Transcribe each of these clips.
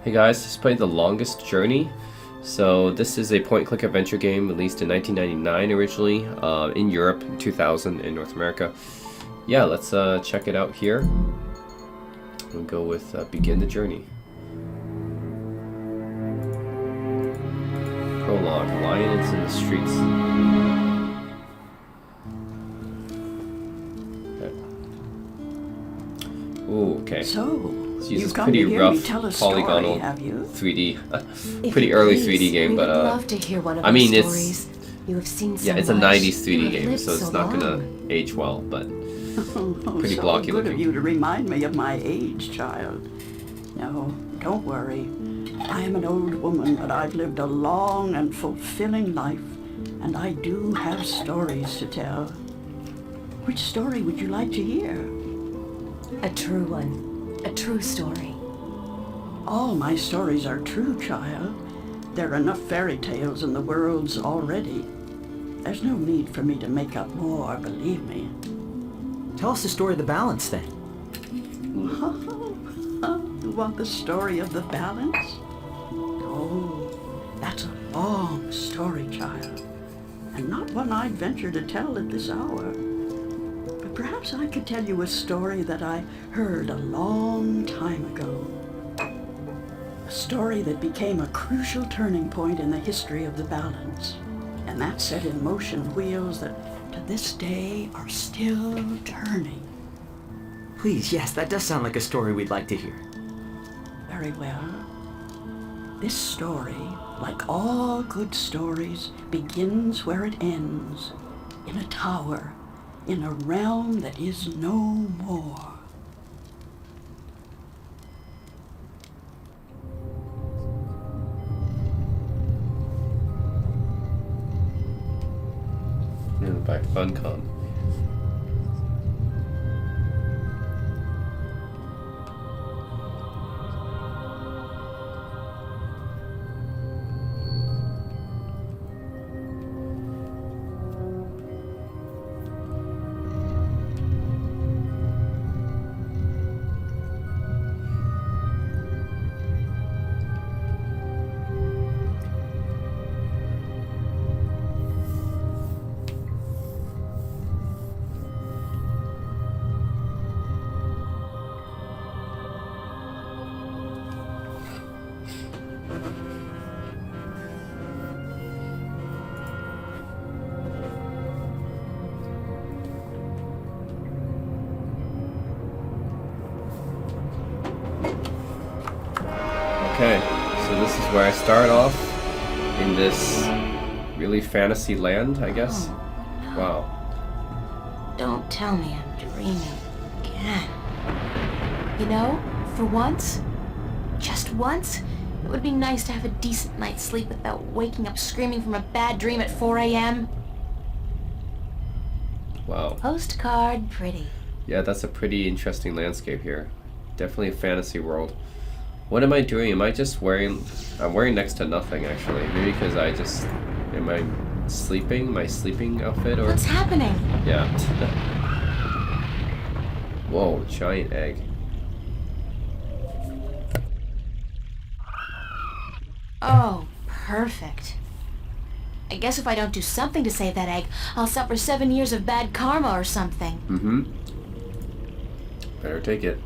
Hey guys, just played The Longest Journey. So this is a point-and-click adventure game released in 1999 originally, in Europe, in 2000 in North America. Yeah, let's check it out here. We'll go with Begin the Journey. Prologue, Lion is in the streets. Okay. Ooh, okay. So, This you've uses come pretty to hear rough, me tell a story, polygonal have you? 3D, pretty early 3D game, but we would love to hear one of I mean, your it's stories. You have seen so yeah, it's a much. 90s You 3D have game, lived so it's not gonna age well, but pretty so blocky good looking. of you to remind me of my age, child. No, don't worry. I am an old woman, but I've lived a long and fulfilling life, and I do have stories to tell. Which story would you like to hear? A true one. A true story. All my stories are true, child. There are enough fairy tales in the worlds already. There's no need for me to make up more, believe me. Tell us the story of the balance, then. You want the story of the balance? Oh, that's a long story, child, and not one I'd venture to tell at this hour. But perhaps I could tell you a story that I heard a long time ago. A story that became a crucial turning point in the history of the balance, and that set in motion wheels that to this day are still turning. Please, yes, that does sound like a story we'd like to hear. Very well. This story, like all good stories, begins where it ends, in a tower, in a realm that is no more. By Funcom. Okay, so this is where I start off in this really fantasy land, I guess. Oh, no. Wow. Don't tell me I'm dreaming again. You know, for once, just once, it would be nice to have a decent night's sleep without waking up screaming from a bad dream at 4 a.m. Wow. Postcard pretty. Yeah, that's a pretty interesting landscape here. Definitely a fantasy world. What am I doing? Am I just wearing... I'm wearing next to nothing, actually. Maybe because I just... Am I sleeping? My sleeping outfit? Or What's happening? yeah. Whoa, giant egg. Oh, perfect. I guess if I don't do something to save that egg, I'll suffer 7 years of bad karma or something. Mm-hmm. Better take it.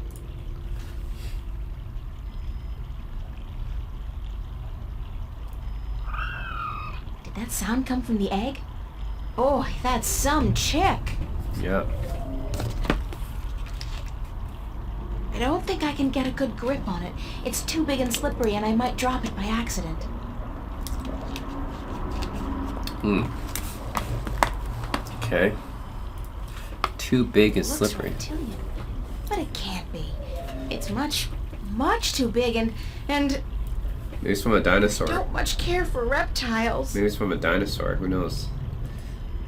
Did that sound come from the egg? Boy, that's some chick. Yeah. I don't think I can get a good grip on it. It's too big and slippery and I might drop it by accident. Okay. Too big and It looks slippery. reptilian, but it can't be. It's much, much too big and Maybe it's from a dinosaur. don't much care for reptiles. Maybe it's from a dinosaur. Who knows?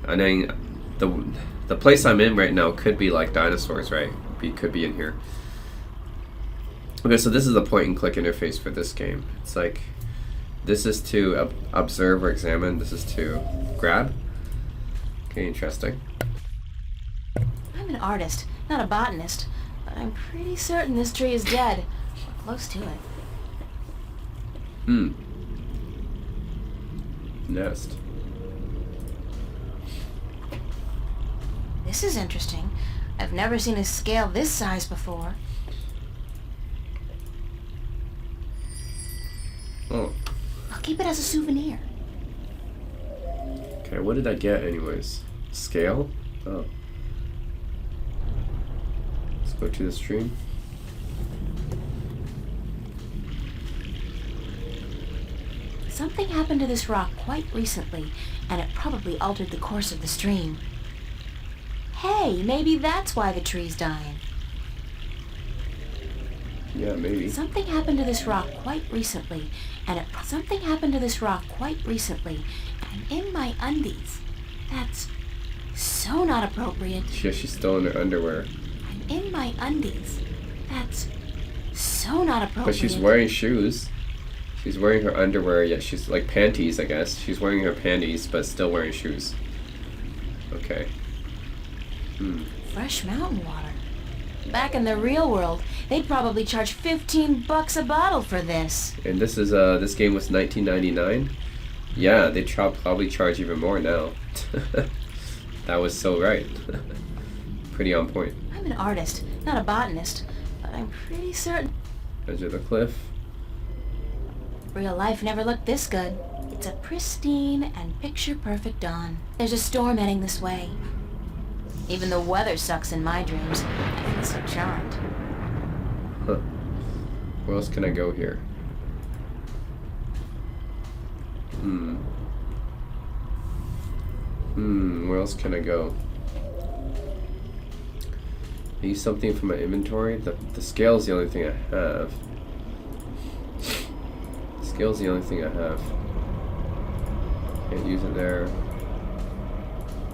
I mean, the place I'm in right now could be like dinosaurs, right? Could be in here. Okay, so this is the point-and-click interface for this game. It's like, this is to observe or examine. This is to grab. Okay, interesting. I'm an artist, not a botanist, but I'm pretty certain this tree is dead. Or close to it. Nest. This is interesting. I've never seen a scale this size before. Oh. I'll keep it as a souvenir. Okay, what did I get anyways? Scale? Oh. Let's go to the stream. Something happened to this rock quite recently, and it probably altered the course of the stream. Hey, maybe that's why the tree's dying. Yeah, maybe. Something happened to this rock quite recently, and in my undies. That's so not appropriate. Yeah, she's still in her underwear. And in my undies. That's so not appropriate. But she's wearing shoes. She's wearing her underwear, yet she's like panties, I guess. She's wearing her panties, but still wearing shoes. Okay. Fresh mountain water. Back in the real world, they'd probably charge $15 a bottle for this. And this is this game was 1999. Yeah, they probably charge even more now. That was so right. Pretty on point. I'm an artist, not a botanist, but I'm pretty certain Edge of the cliff. real life never looked this good. It's a pristine and picture-perfect dawn. There's a storm heading this way. Even the weather sucks in my dreams. I feel so charmed. Huh. Where else can I go here? Where else can I go? I use something from my inventory. The scale's the only thing I have. Scale's the only thing I have. Can't use it there.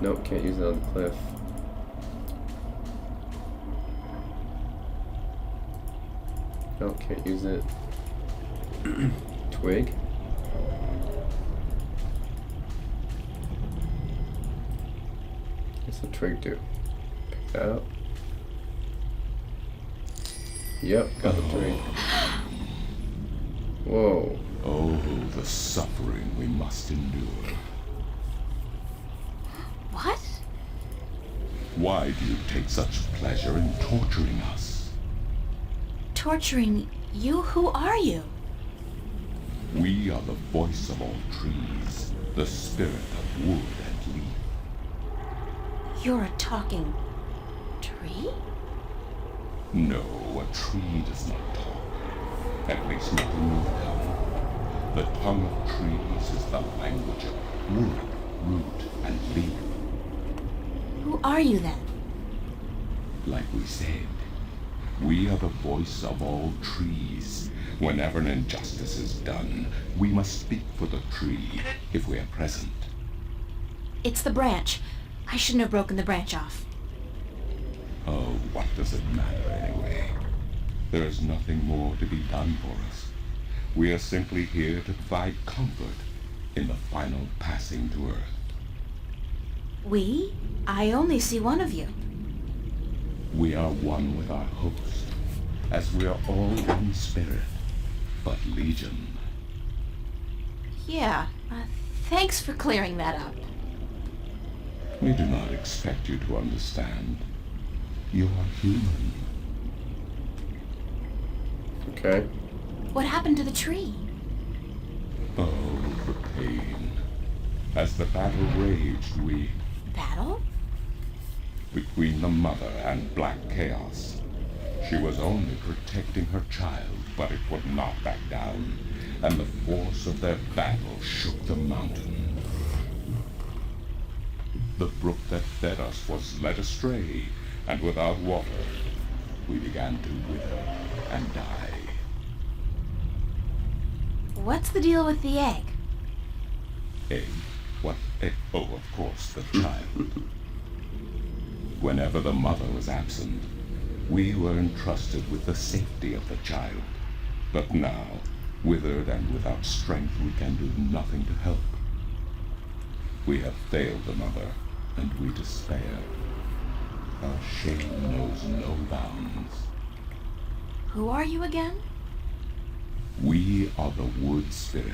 Nope, can't use it on the cliff. Nope, can't use it. Twig. What's the twig do? Pick that up. Yep, got the twig. Whoa. Oh, the suffering we must endure. What? Why do you take such pleasure in torturing us? Torturing you? Who are you? We are the voice of all trees, the spirit of wood and leaf. You're a talking tree? No, a tree does not talk. At least not in your tongue. The tongue of trees is the language of wood, root, and leaf. Who are you then? Like we said, we are the voice of all trees. Whenever an injustice is done, we must speak for the tree if we are present. It's the branch. I shouldn't have broken the branch off. Oh, what does it matter anyway? There is nothing more to be done for us. We are simply here to provide comfort in the final passing to Earth. We? I only see one of you. We are one with our host, as we are all one spirit, but legion. Yeah, thanks for clearing that up. We do not expect you to understand. You are human. Okay. What happened to the tree? Oh, the pain. As the battle raged, we, Battle? between the mother and Black Chaos. She was only protecting her child, but it would not back down, and the force of their battle shook the mountain. The brook that fed us was led astray, and without water, we began to wither and die. What's the deal with the egg? Egg? What egg? Oh, of course, the child. Whenever the mother was absent, we were entrusted with the safety of the child. But now, withered and without strength, we can do nothing to help. We have failed the mother, and we despair. Our shame knows no bounds. Who are you again? We are the Wood Spirit.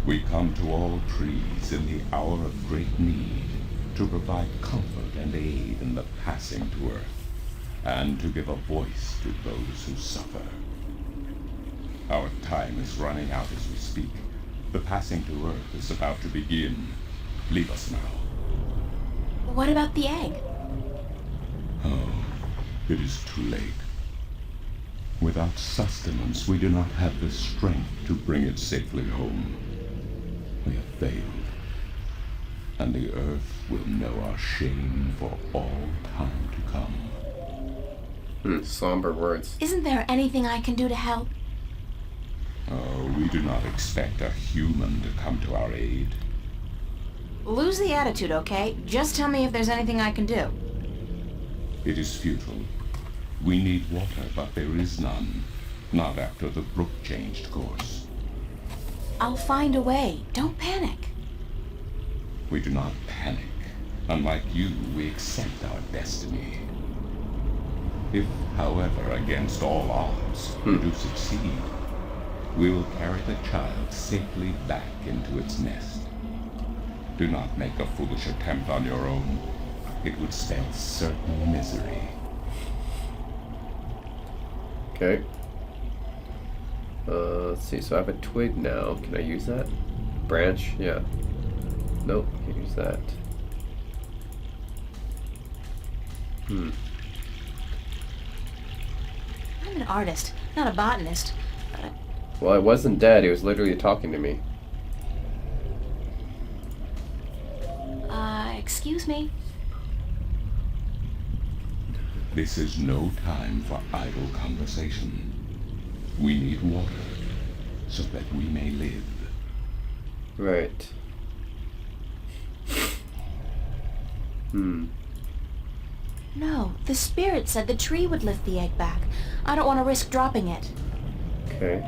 We come to all trees in the hour of great need to provide comfort and aid in the passing to earth, and to give a voice to those who suffer. Our time is running out as we speak. The passing to earth is about to begin. Leave us now. What about the egg? Oh, it is too late. Without sustenance, we do not have the strength to bring it safely home. We have failed, and the earth will know our shame for all time to come. Somber words. Isn't there anything I can do to help? Oh, we do not expect a human to come to our aid. Lose the attitude, okay? Just tell me if there's anything I can do. It is futile. We need water, but there is none. Not after the brook changed course. I'll find a way. Don't panic. We do not panic. Unlike you, we accept our destiny. If, however, against all odds, we do succeed, we will carry the child safely back into its nest. Do not make a foolish attempt on your own. It would spell certain misery. Okay. Let's see. So I have a twig now. Can I use that? Branch? Yeah. Nope. Can't use that. I'm an artist, not a botanist. Well, I wasn't dead. He was literally talking to me. Excuse me? This is no time for idle conversation. We need water so that we may live. Right. No, the spirit said the tree would lift the egg back. I don't want to risk dropping it. Okay.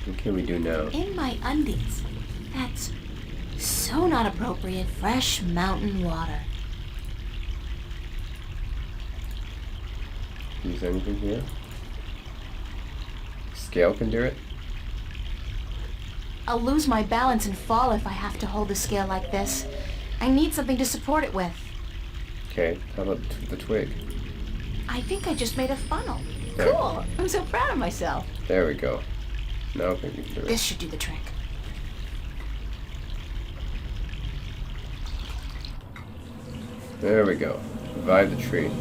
What can we do now? In my undies. That's so not appropriate. Fresh mountain water. Use anything here? Scale can do it? I'll lose my balance and fall if I have to hold the scale like this. I need something to support it with. Okay, how about the twig? I think I just made a funnel. There. Cool. I'm so proud of myself. There we go. Now I think we can do This it. should do the trick. There we go. Revive the tree.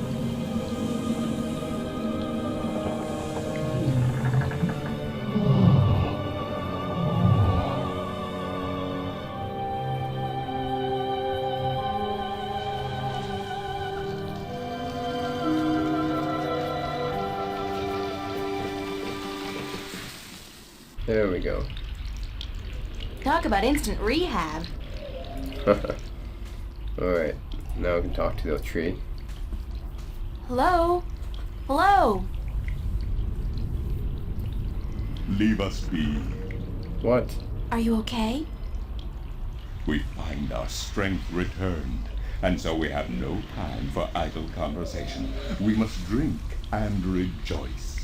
There we go. Talk about instant rehab. Alright, now we can talk to the tree. Hello? Hello? Leave us be. What? Are you okay? We find our strength returned, and so we have no time for idle conversation. We must drink and rejoice.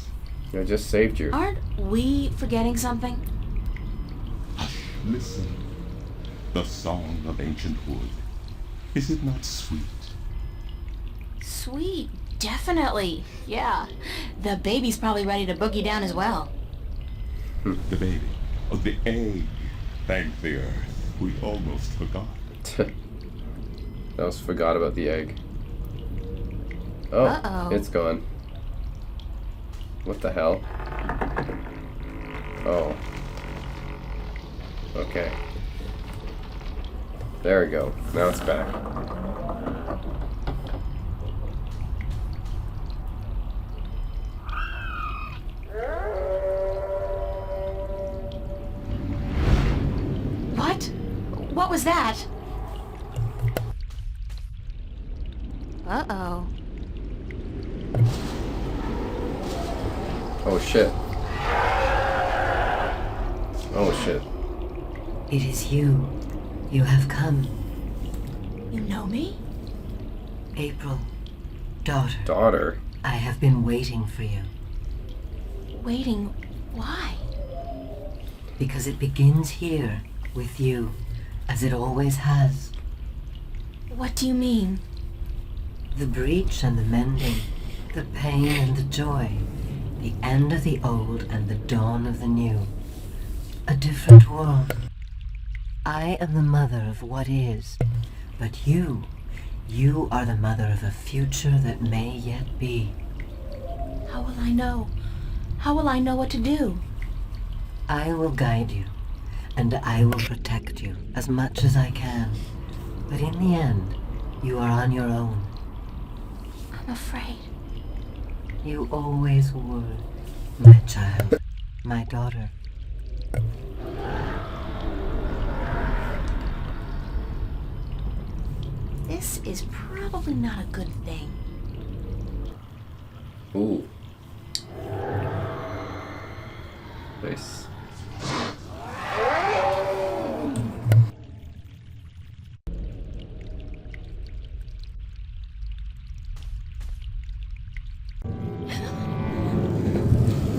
I just saved you. Aren't we forgetting something? Hush, listen. The song of ancient wood. Is it not sweet? Sweet. Definitely. Yeah. The baby's probably ready to boogie down as well. The baby. Oh, the egg. Thank the earth. We almost forgot. I almost forgot about the egg. Oh, Uh-oh. it's gone. What the hell? Oh. Okay. There we go. Now it's back. What? What was that? Uh-oh. Oh shit. Oh shit. It is you. You have come. You know me? April. Daughter. Daughter. I have been waiting for you. Waiting? Why? Because it begins here, with you, as it always has. What do you mean? The breach and the mending, the pain and the joy, the end of the old and the dawn of the new. A different world. I am the mother of what is, but you are the mother of a future that may yet be. How will I know? How will I know what to do? I will guide you, and I will protect you as much as I can. But in the end, you are on your own. I'm afraid. You always were, my child, my daughter. This is probably not a good thing. Ooh. Nice.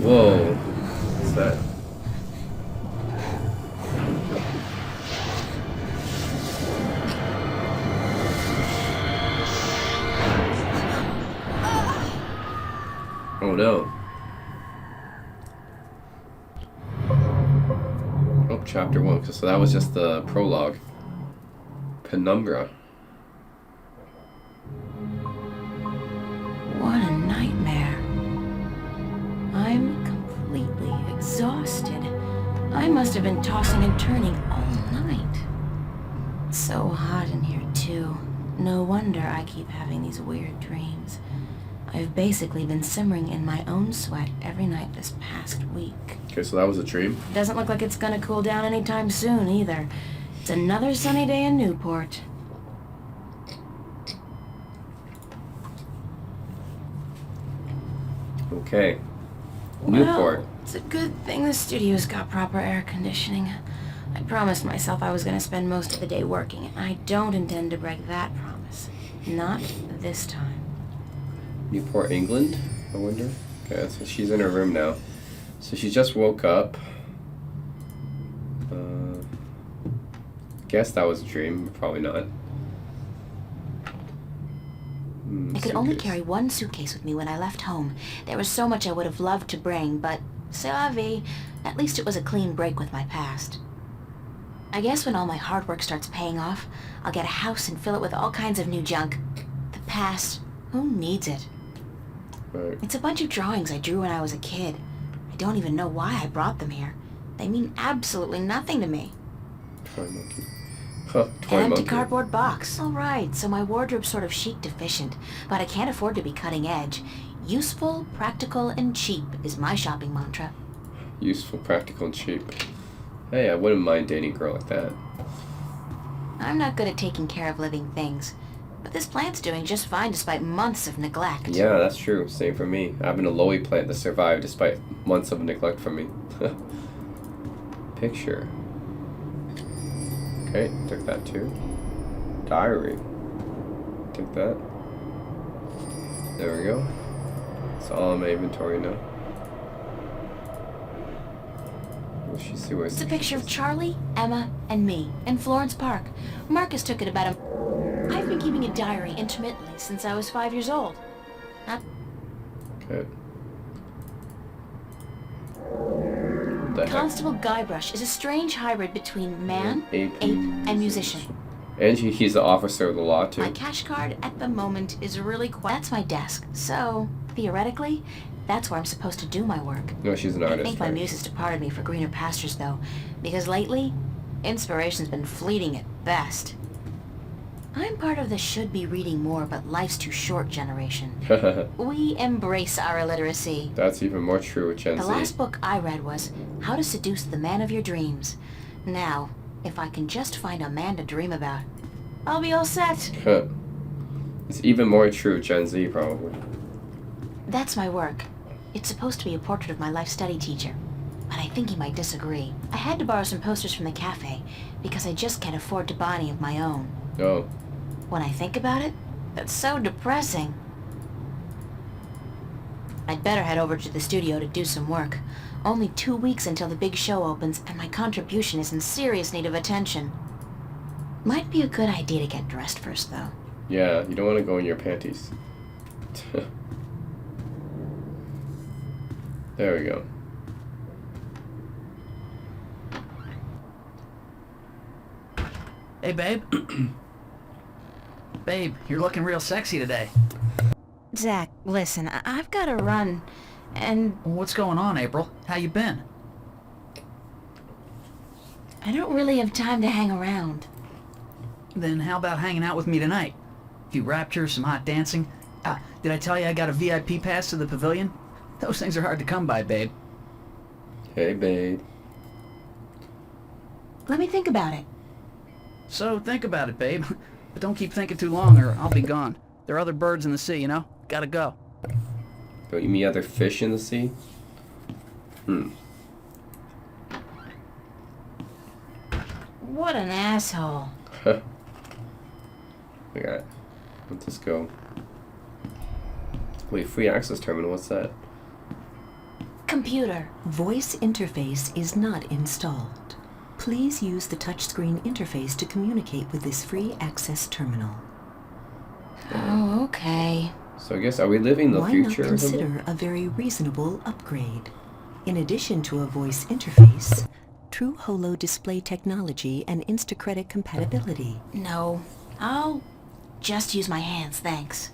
Whoa. What's that? Oh no. Oh, chapter 1. So that was just the prologue. Penumbra. What a nightmare. I'm completely exhausted. I must have been tossing and turning all night. It's so hot in here, too. No wonder I keep having these weird dreams. I've basically been simmering in my own sweat every night this past week. Okay, so that was a dream. Doesn't look like it's gonna cool down anytime soon, either. It's another sunny day in Newport. Okay. Well, Newport. it's a good thing the studio's got proper air conditioning. I promised myself I was gonna spend most of the day working, and I don't intend to break that promise. Not this time. Newport, England, I wonder. Okay, so she's in her room now. So she just woke up. Guess that was a dream. Probably not. I could only Suitcase. carry one suitcase with me when I left home. There was so much I would have loved to bring, but c'est la vie. At least it was a clean break with my past. I guess when all my hard work starts paying off, I'll get a house and fill it with all kinds of new junk. The past, who needs it? Right. It's a bunch of drawings I drew when I was a kid. I don't even know why I brought them here. They mean absolutely nothing to me. Toy monkey. Huh, toy An empty monkey. cardboard box. All right, so my wardrobe's sort of chic deficient, but I can't afford to be cutting edge. Useful, practical, and cheap is my shopping mantra. Useful, practical, and cheap. Hey, I wouldn't mind dating a girl like that. I'm not good at taking care of living things, but this plant's doing just fine despite months of neglect. Yeah, that's true. Same for me. Having a Loey plant that survived despite months of neglect from me. Picture. Okay, took that too. Diary. Took that. There we go. It's all in my inventory now. Let's see where It's a picture of Charlie, Emma, and me in Florence Park. Marcus took it about a... I've been keeping a diary intermittently since I was 5 years old. Okay. The heck? Constable Guybrush is a strange hybrid between man, Ape, ape, and musician. And he's the officer of the law too. My cash card at the moment is really quite... That's my desk, so theoretically, that's where I'm supposed to do my work. No, she's an I artist. think my right? muse has departed me for greener pastures, though, because lately, inspiration's been fleeting at best. I'm part of the should-be-reading-more but life's-too-short generation. We embrace our illiteracy. That's even more true with Gen The Z. last book I read was How to Seduce the Man of Your Dreams. Now, if I can just find a man to dream about, I'll be all set. It's even more true with Gen Z, probably. That's my work. It's supposed to be a portrait of my life study teacher, but I think he might disagree. I had to borrow some posters from the cafe because I just can't afford to buy any of my own. Oh. When I think about it, that's so depressing. I'd better head over to the studio to do some work. Only 2 weeks until the big show opens, and my contribution is in serious need of attention. Might be a good idea to get dressed first, though. Yeah, you don't want to go in your panties. There we go. Hey, babe. Babe, you're looking real sexy today. Zach, listen, I've got to run, and What's going on, April? How you been? I don't really have time to hang around. Then how about hanging out with me tonight? A few raptures, some hot dancing. Did I tell you I got a VIP pass to the pavilion? Those things are hard to come by, babe. Hey, babe. Let me think about it. So think about it, babe. But don't keep thinking too long or I'll be gone. There are other birds in the sea, you know? Gotta go. Don't you mean other fish in the sea? What an asshole. I got it. Let this go. Wait, free access terminal, what's that? Computer. Voice interface is not installed. Please use the touchscreen interface to communicate with this free access terminal. Oh, okay. So I guess, are we living the Why future not or something? consider a very reasonable upgrade? In addition to a voice interface, true holo display technology and Instacredit compatibility. No, I'll just use my hands, thanks.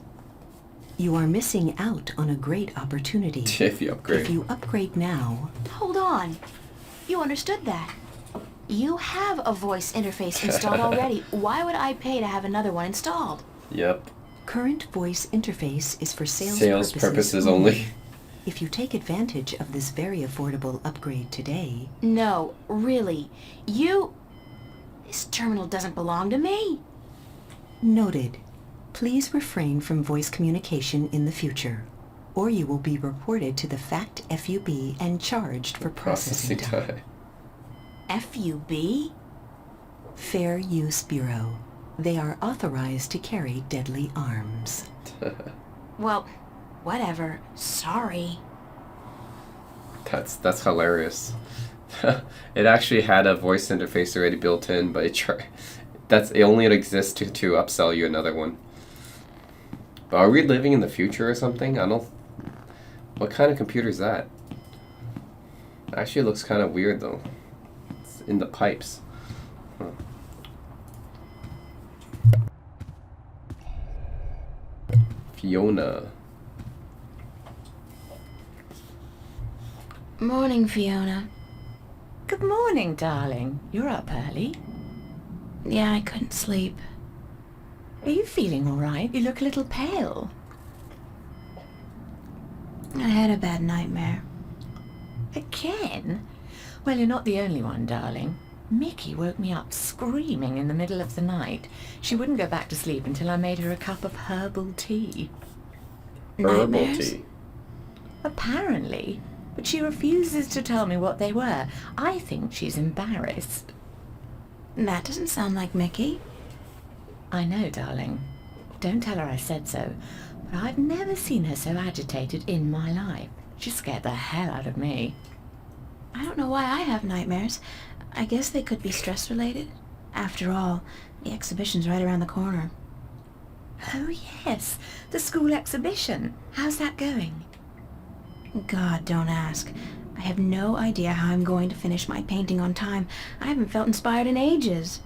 You are missing out on a great opportunity. If you upgrade. If you upgrade now, Hold on. You understood that. You have a voice interface installed already. Why would I pay to have another one installed? Yep. current voice interface is for Sales purposes only. If you take advantage of this very affordable upgrade today... No, really. This terminal doesn't belong to me. Noted. Please refrain from voice communication in the future, or you will be reported to the FACT FUB and charged for processing time. FUB? Fair Use Bureau. They are authorized to carry deadly arms. Well, whatever. Sorry. That's hilarious. It actually had a voice interface already built in, but it only exists to upsell you another one. Are we living in the future or something? What kind of computer is that? Actually, it looks kind of weird though. It's in the pipes. Huh. Fiona. Morning, Fiona. Good morning, darling. You're up early. Yeah, I couldn't sleep. Are you feeling all right? You look a little pale. I had a bad nightmare. Again? Well, you're not the only one, darling. Mickey woke me up screaming in the middle of the night. She wouldn't go back to sleep until I made her a cup of herbal tea. Herbal Nightmares? tea. Apparently. But she refuses to tell me what they were. I think she's embarrassed. That doesn't sound like Mickey. I know, darling. Don't tell her I said so. But I've never seen her so agitated in my life. She scared the hell out of me. I don't know why I have nightmares. I guess they could be stress-related. After all, the exhibition's right around the corner. Oh, yes. The school exhibition. How's that going? God, don't ask. I have no idea how I'm going to finish my painting on time. I haven't felt inspired in ages.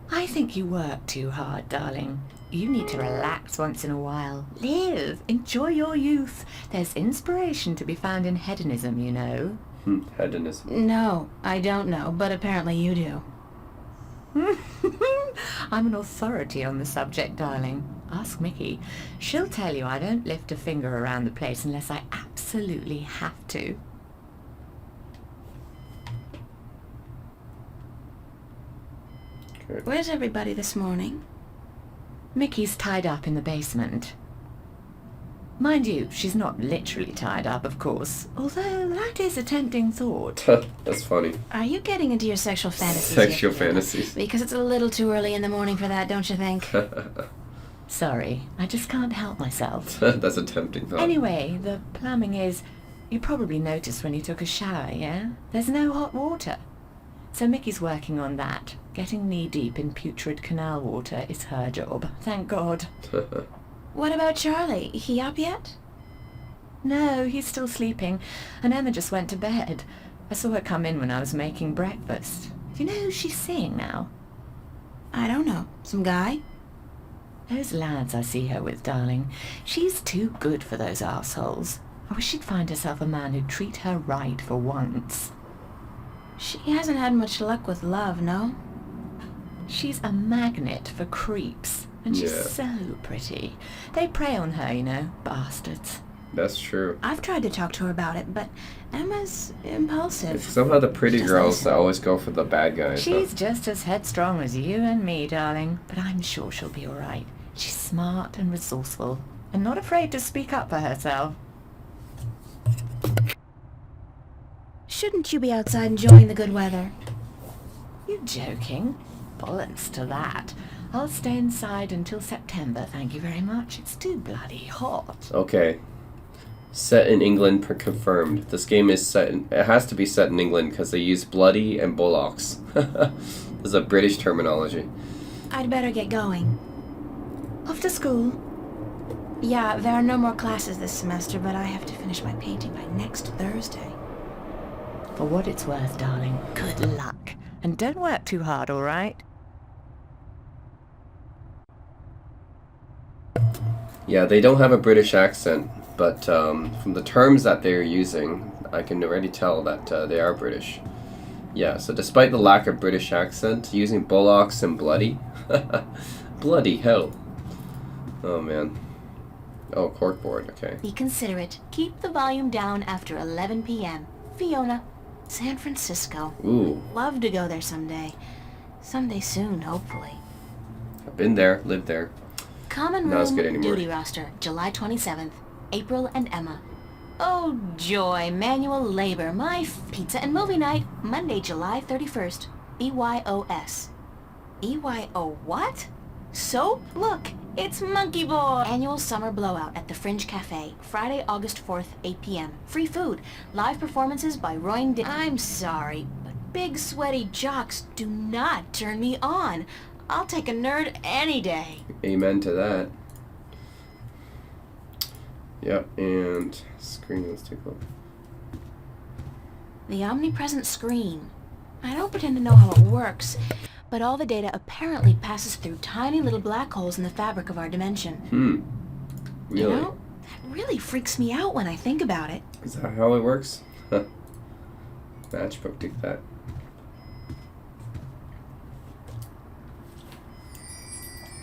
I think you work too hard, darling. You need to relax once in a while. Live. Enjoy your youth. There's inspiration to be found in hedonism, you know. Hedonism. No, I don't know, but apparently you do. I'm an authority on the subject, darling. Ask Mickey. She'll tell you I don't lift a finger around the place unless I absolutely have to. Okay. Where's everybody this morning? Mickey's tied up in the basement. Mind you, she's not literally tied up, of course, although that is a tempting thought. That's funny. Are you getting into your sexual fantasies? Sexual yet, Fiona? fantasies. Because it's a little too early in the morning for that, don't you think? Sorry, I just can't help myself. That's a tempting thought. Anyway, the plumbing is... You probably noticed when you took a shower, yeah? There's no hot water. So Mickey's working on that. Getting knee-deep in putrid canal water is her job. Thank God. What about Charlie? He up yet? No, he's still sleeping, and Emma just went to bed. I saw her come in when I was making breakfast. Do you know who she's seeing now? I don't know. Some guy? Those lads I see her with, darling. She's too good for those arseholes. I wish she'd find herself a man who'd treat her right for once. She hasn't had much luck with love, no? She's a magnet for creeps, and she's Yeah. so pretty. They prey on her, you know, bastards. That's true. I've tried to talk to her about it, but Emma's impulsive. It's somehow the pretty Just girls listen. that always go for the bad guys. huh? She's just as headstrong as you and me, darling, but I'm sure she'll be all right. She's smart and resourceful, and not afraid to speak up for herself. Shouldn't you be outside enjoying the good weather? You joking? Bollocks to that. I'll stay inside until September, thank you very much. It's too bloody hot. Okay. Set in England confirmed. This game is set in... It has to be set in England because they use bloody and bullocks. This is a British terminology. I'd better get going. Off to school. Yeah, there are no more classes this semester, but I have to finish my painting by next Thursday. For what it's worth, darling, good luck. And don't work too hard, all right? Yeah, they don't have a British accent, but from the terms that they're using, I can already tell that they are British. Yeah, so despite the lack of British accent, using bullocks and bloody. Bloody hell. Oh, man. Oh, corkboard, okay. Be considerate. Keep the volume down after 11 p.m. Fiona, San Francisco. Ooh, Love to go there someday. Someday soon, hopefully. I've been there, lived there. Common Not as Room good anymore. Duty Roster, July 27th. April and Emma. Oh, joy, manual labor. My pizza and movie night, Monday, July 31st. EYOS. EYO what? Soap? Look, it's Monkey Boy. Annual summer blowout at the Fringe Cafe, Friday, August 4th, 8 p.m. Free food. Live performances by Roy Din. I'm sorry, but big sweaty jocks do not turn me on. I'll take a nerd any day. Amen to that. Yep, and screen, let's take a look. The omnipresent screen. I don't pretend to know how it works, but all the data apparently passes through tiny little black holes in the fabric of our dimension. Really? You know, that really freaks me out when I think about it. Is that how it works? Huh. Matchbook, take that.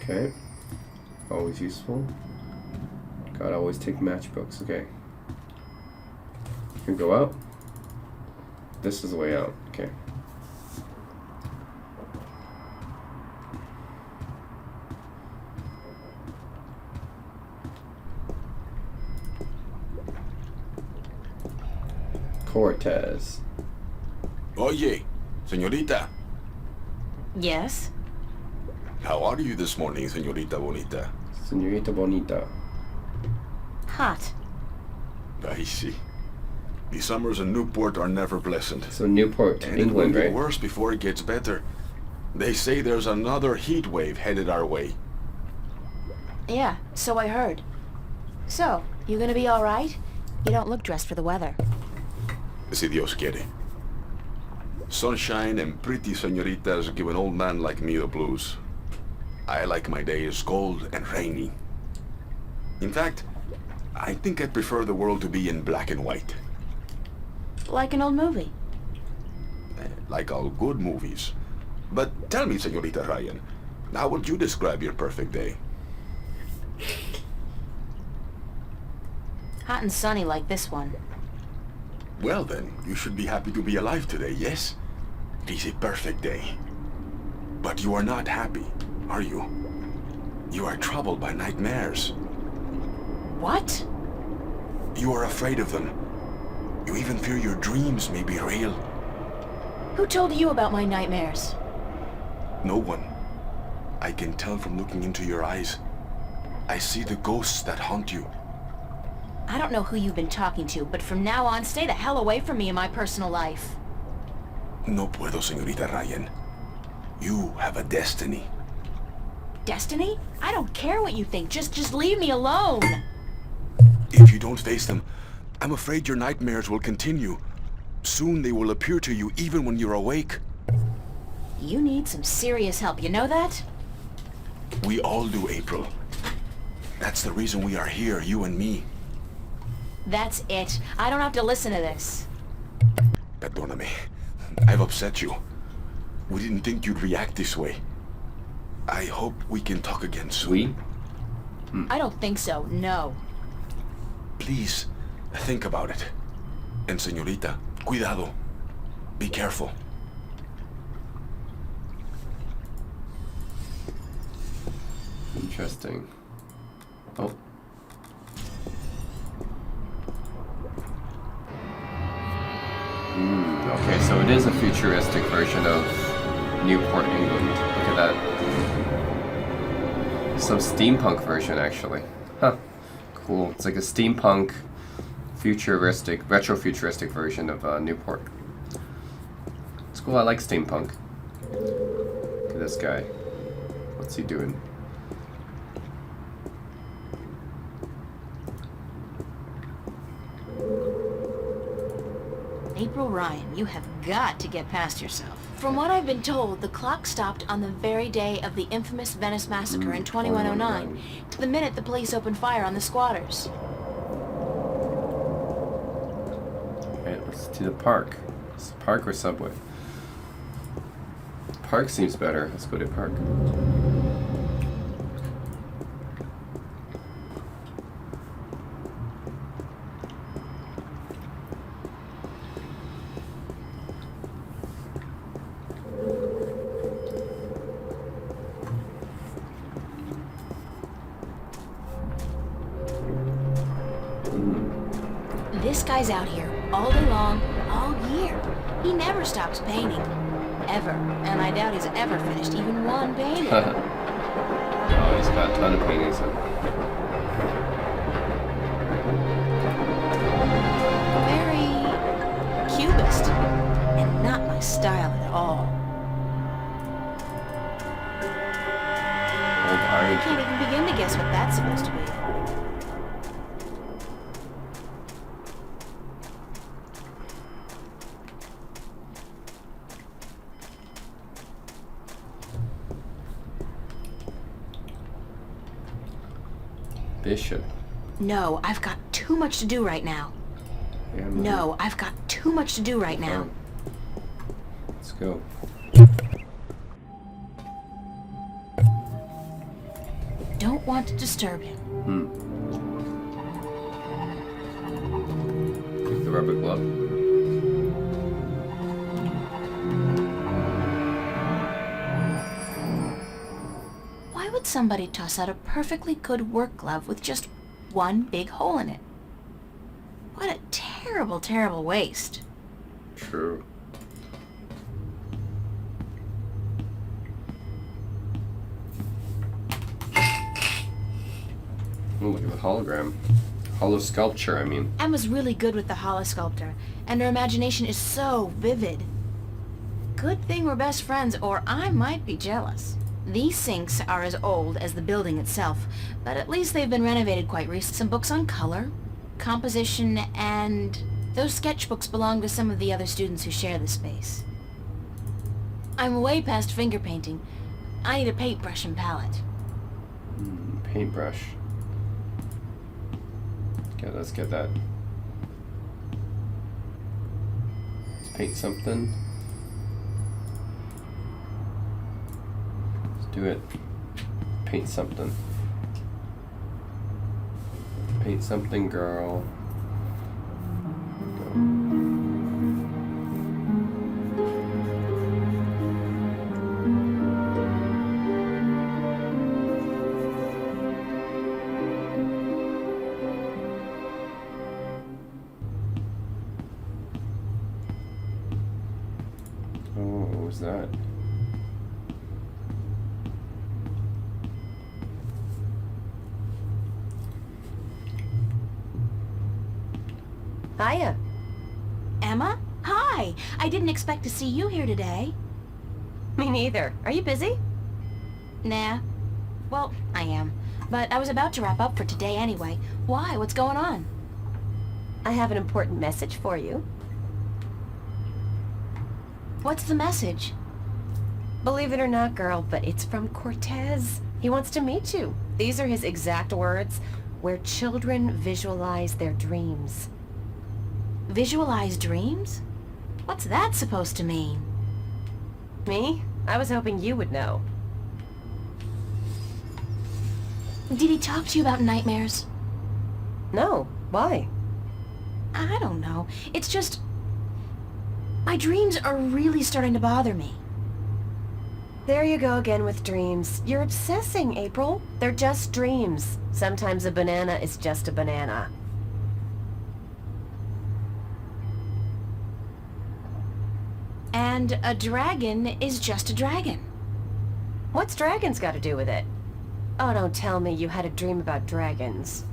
Okay. Always useful. Gotta always take matchbooks, okay. You can go out. This is the way out, okay. Cortez. Oye, señorita. Yes? How are you this morning, señorita bonita? Señorita Bonita. Hot. I see. The summers in Newport are never pleasant. So Newport, And England, it will right? get worse before it gets better. They say there's another heat wave headed our way. Yeah, so I heard. So, you gonna be alright? You don't look dressed for the weather. Si Dios quiere. Sunshine and pretty señoritas give an old man like me the blues. I like my days cold and rainy. In fact, I think I prefer the world to be in black and white. Like an old movie. Like all good movies. But tell me, señorita Ryan, how would you describe your perfect day? Hot and sunny like this one. Well then, you should be happy to be alive today, yes? It is a perfect day. But you are not happy, are you? You are troubled by nightmares. What? You are afraid of them. You even fear your dreams may be real. Who told you about my nightmares? No one. I can tell from looking into your eyes. I see the ghosts that haunt you. I don't know who you've been talking to, but from now on, stay the hell away from me in my personal life. No puedo, señorita Ryan. You have a destiny. Destiny? I don't care what you think. Just leave me alone. If you don't face them, I'm afraid your nightmares will continue. Soon they will appear to you even when you're awake. You need some serious help, you know that? We all do, April. That's the reason we are here, you and me. That's it. I don't have to listen to this. Perdóname. I've upset you. We didn't think you'd react this way. I hope we can talk again soon. We? I don't think so, no. Please, think about it. And señorita, cuidado. Be careful. Interesting. Oh. Okay, so it is a futuristic version of Newport, England. Look at that. Some steampunk version, actually. Huh. Cool. It's like a steampunk, futuristic, retro-futuristic version of Newport. It's cool. I like steampunk. Look at this guy. What's he doing? April Ryan, you have got to get past yourself. From what I've been told, the clock stopped on the very day of the infamous Venice massacre in 2109, to the minute the police opened fire on the squatters. Alright, let's do the park. Is it park or subway? Park seems better. Let's go to park. This guy's out here all day long, all year. He never stops painting. Ever. And I doubt he's ever finished even one painting. Oh, he's got a ton of paintings. Very cubist. And not my style at all. Old I iron. can't even begin to guess what that's supposed to be. Bishop. No, I've got too much to do right now. Yeah, No, I've got too much to do right now. Let's go. Don't want to disturb him. Take the rubber glove. Why would somebody toss out a perfectly good work glove with just one big hole in it? What a terrible, terrible waste. True. Oh, look at the hologram. Holo sculpture, I mean. Emma's really good with the holosculptor, and her imagination is so vivid. Good thing we're best friends, or I might be jealous. These sinks are as old as the building itself, but at least they've been renovated quite recently. Some books on color, composition, and those sketchbooks belong to some of the other students who share the space. I'm way past finger painting. I need a paintbrush and palette. Paintbrush. Okay, let's get that. Let's paint something. Let's do it. Paint something. Paint something, girl. Go. Oh, what was that? Hiya. Emma? Hi! I didn't expect to see you here today. Me neither. Are you busy? Nah. Well, I am. But I was about to wrap up for today anyway. Why? What's going on? I have an important message for you. What's the message? Believe it or not, girl, but it's from Cortez. He wants to meet you. These are his exact words. Where children visualize their dreams. Visualize dreams? What's that supposed to mean? Me? I was hoping you would know. Did he talk to you about nightmares? No. Why? I don't know. It's just... my dreams are really starting to bother me. There you go again with dreams. You're obsessing, April. They're just dreams. Sometimes a banana is just a banana. And a dragon is just a dragon. What's dragons got to do with it? Oh, don't tell me you had a dream about dragons.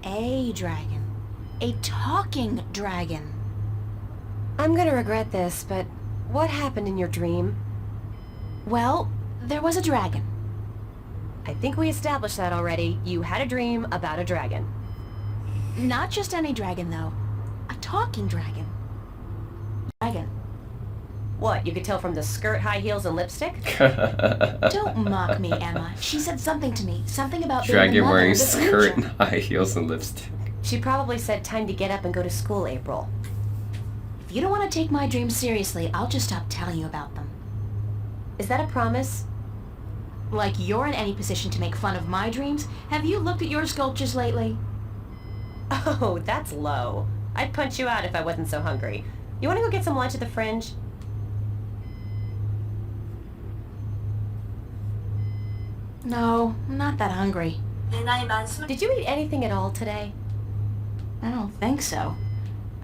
A dragon. A talking dragon. I'm gonna regret this, but what happened in your dream? Well, there was a dragon. I think we established that already. You had a dream about a dragon. Not just any dragon, though. A talking dragon. Dragon. What, you could tell from the skirt, high heels, and lipstick? Don't mock me, Emma. She said something to me. Something about being the Dragon mother wearing of the skirt and future. high heels and lipstick. She probably said time to get up and go to school, April. If you don't want to take my dreams seriously, I'll just stop telling you about them. Is that a promise? Like you're in any position to make fun of my dreams? Have you looked at your sculptures lately? Oh, that's low. I'd punch you out if I wasn't so hungry. You want to go get some lunch at the Fringe? No, I'm not that hungry. Did you eat anything at all today? I don't think so.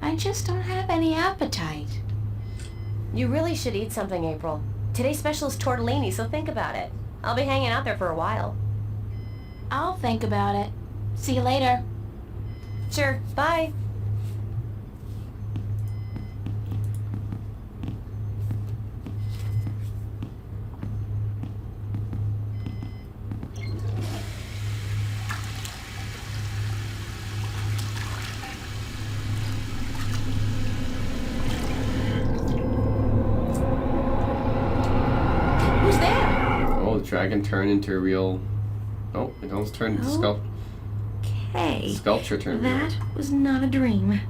I just don't have any appetite. You really should eat something, April. Today's special is tortellini, so think about it. I'll be hanging out there for a while. I'll think about it. See you later. Sure, bye. Who's there? Oh, the dragon turned into a real... Oh, it almost turned into Okay. sculpture turned real. That was not a dream,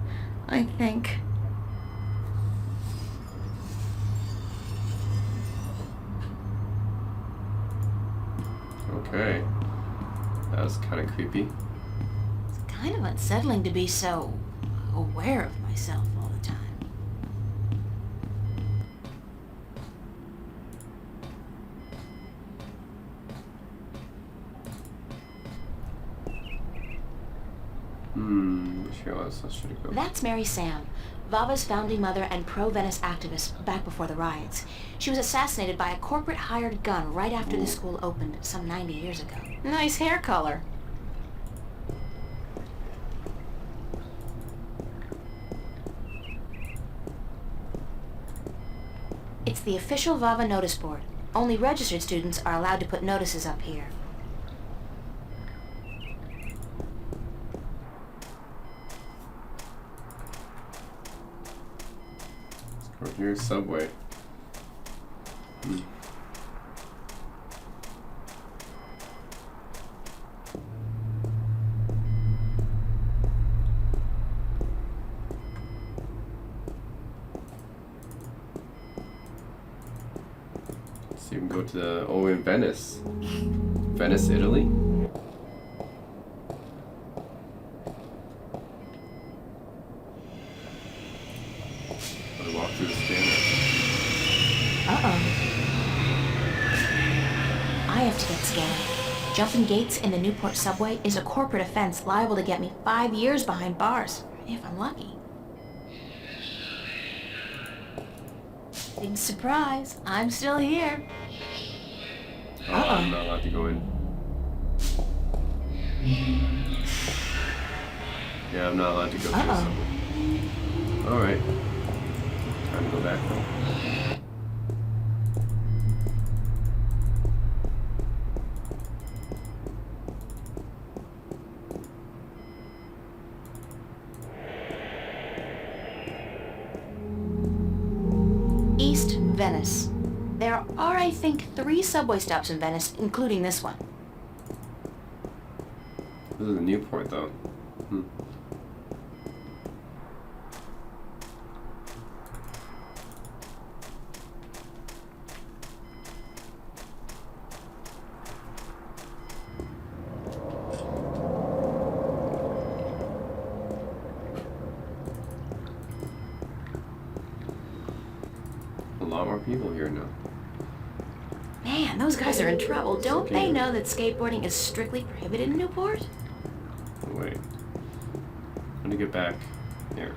I think. Okay. That was kind of creepy. It's kind of unsettling to be so aware of myself all the time. Which else should I go? That's Mary Sam, Vava's founding mother and pro-Venice activist back before the riots. She was assassinated by a corporate hired gun right after the school opened some 90 years ago. Nice hair color. It's the official Vava notice board. Only registered students are allowed to put notices up here. Here's Subway. Let's see, we can go to the... Oh, in Venice. Venice, Italy? Walk through the scanner. Uh-oh. I have to get scanned. Jumping gates in the Newport subway is a corporate offense liable to get me 5 years behind bars, if I'm lucky. Big surprise, I'm still here. Oh, I'm not allowed to go in. Yeah, I'm not allowed to go through the subway. Alright. Time to go back home. East Venice. There are, I think, 3 subway stops in Venice, including this one. This is a Newport, though. A lot more people here now. Man, those guys are in trouble. Don't Okay. they know that skateboarding is strictly prohibited in Newport? Oh, wait. Let me get back here.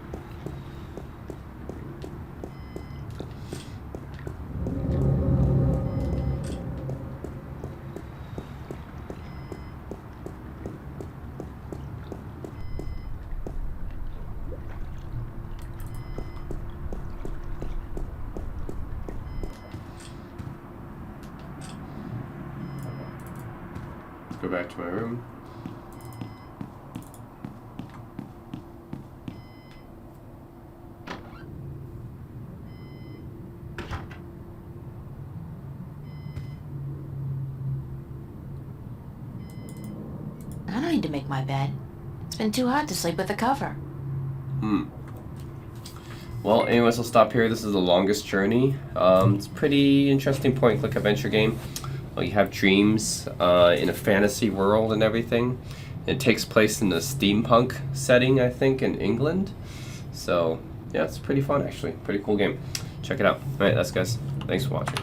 Go back to my room. I don't need to make my bed. It's been too hot to sleep with a cover. Well, anyways, I'll stop here. This is the longest journey. It's a pretty interesting point-and-click adventure game. Well, you have dreams in a fantasy world and everything. It takes place in the steampunk setting, I think, in England. So, yeah, it's pretty fun, actually. Pretty cool game. Check it out. All right, that's guys. Thanks for watching.